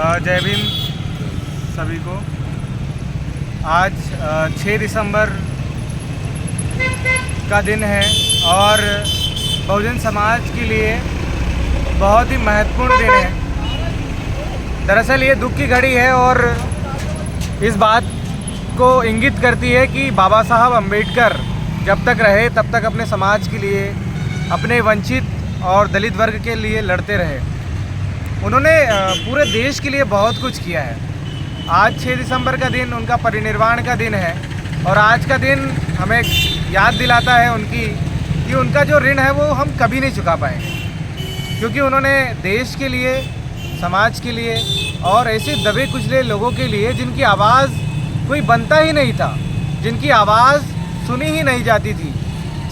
जय भीम सभी को। आज 6 दिसंबर का दिन है और बहुजन समाज के लिए बहुत ही महत्वपूर्ण दिन है। दरअसल ये दुख की घड़ी है और इस बात को इंगित करती है कि बाबा साहब अम्बेडकर जब तक रहे तब तक अपने समाज के लिए, अपने वंचित और दलित वर्ग के लिए लड़ते रहे। उन्होंने पूरे देश के लिए बहुत कुछ किया है। आज 6 दिसंबर का दिन उनका परिनिर्वाण का दिन है और आज का दिन हमें याद दिलाता है कि उनका जो ऋण है वो हम कभी नहीं चुका पाएंगे, क्योंकि उन्होंने देश के लिए, समाज के लिए और ऐसे दबे कुचले लोगों के लिए जिनकी आवाज़ कोई बनता ही नहीं था, जिनकी आवाज़ सुनी ही नहीं जाती थी,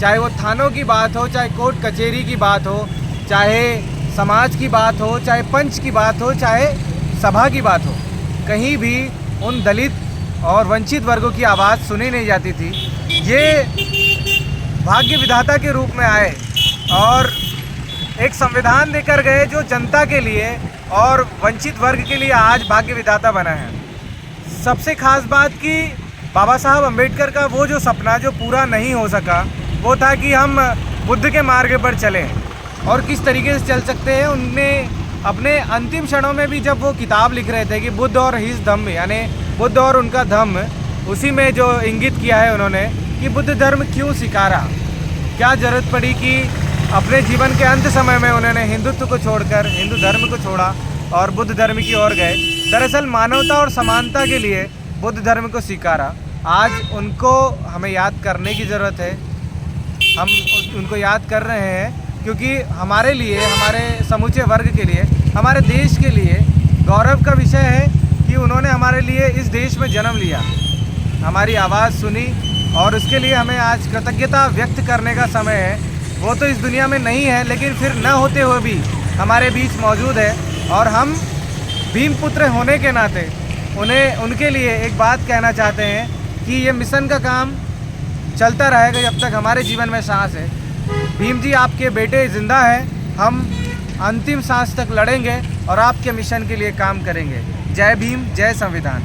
चाहे वो थानों की बात हो, चाहे कोर्ट कचहरी की बात हो, चाहे समाज की बात हो, चाहे पंच की बात हो, चाहे सभा की बात हो, कहीं भी उन दलित और वंचित वर्गों की आवाज़ सुनी नहीं जाती थी। ये भाग्य विधाता के रूप में आए और एक संविधान देकर गए जो जनता के लिए और वंचित वर्ग के लिए आज भाग्य विधाता बना है। सबसे खास बात कि बाबा साहब अम्बेडकर का वो जो सपना जो पूरा नहीं हो सका वो था कि हम बुद्ध के मार्ग पर चलें, और किस तरीके से चल सकते हैं। उनने अपने अंतिम क्षणों में भी जब वो किताब लिख रहे थे कि बुद्ध और हिज धम्म, यानी बुद्ध और उनका धम्म, उसी में जो इंगित किया है उन्होंने कि बुद्ध धर्म क्यों स्वीकारा, क्या ज़रूरत पड़ी कि अपने जीवन के अंत समय में उन्होंने हिंदुत्व को छोड़कर हिंदू धर्म को छोड़ा और बुद्ध धर्म की ओर गए। दरअसल मानवता और समानता के लिए बुद्ध धर्म को स्वीकारा। आज उनको हमें याद करने की ज़रूरत है। हम उनको याद कर रहे हैं क्योंकि हमारे लिए, हमारे समूचे वर्ग के लिए, हमारे देश के लिए गौरव का विषय है कि उन्होंने हमारे लिए इस देश में जन्म लिया, हमारी आवाज़ सुनी, और उसके लिए हमें आज कृतज्ञता व्यक्त करने का समय है। वो तो इस दुनिया में नहीं है, लेकिन फिर न होते हुए भी हमारे बीच मौजूद है, और हम भीमपुत्र होने के नाते उनके लिए एक बात कहना चाहते हैं कि ये मिशन का काम चलता रहेगा जब तक हमारे जीवन में सांस है। भीम जी, आपके बेटे जिंदा हैं, हम अंतिम सांस तक लड़ेंगे और आपके मिशन के लिए काम करेंगे। जय भीम, जय संविधान।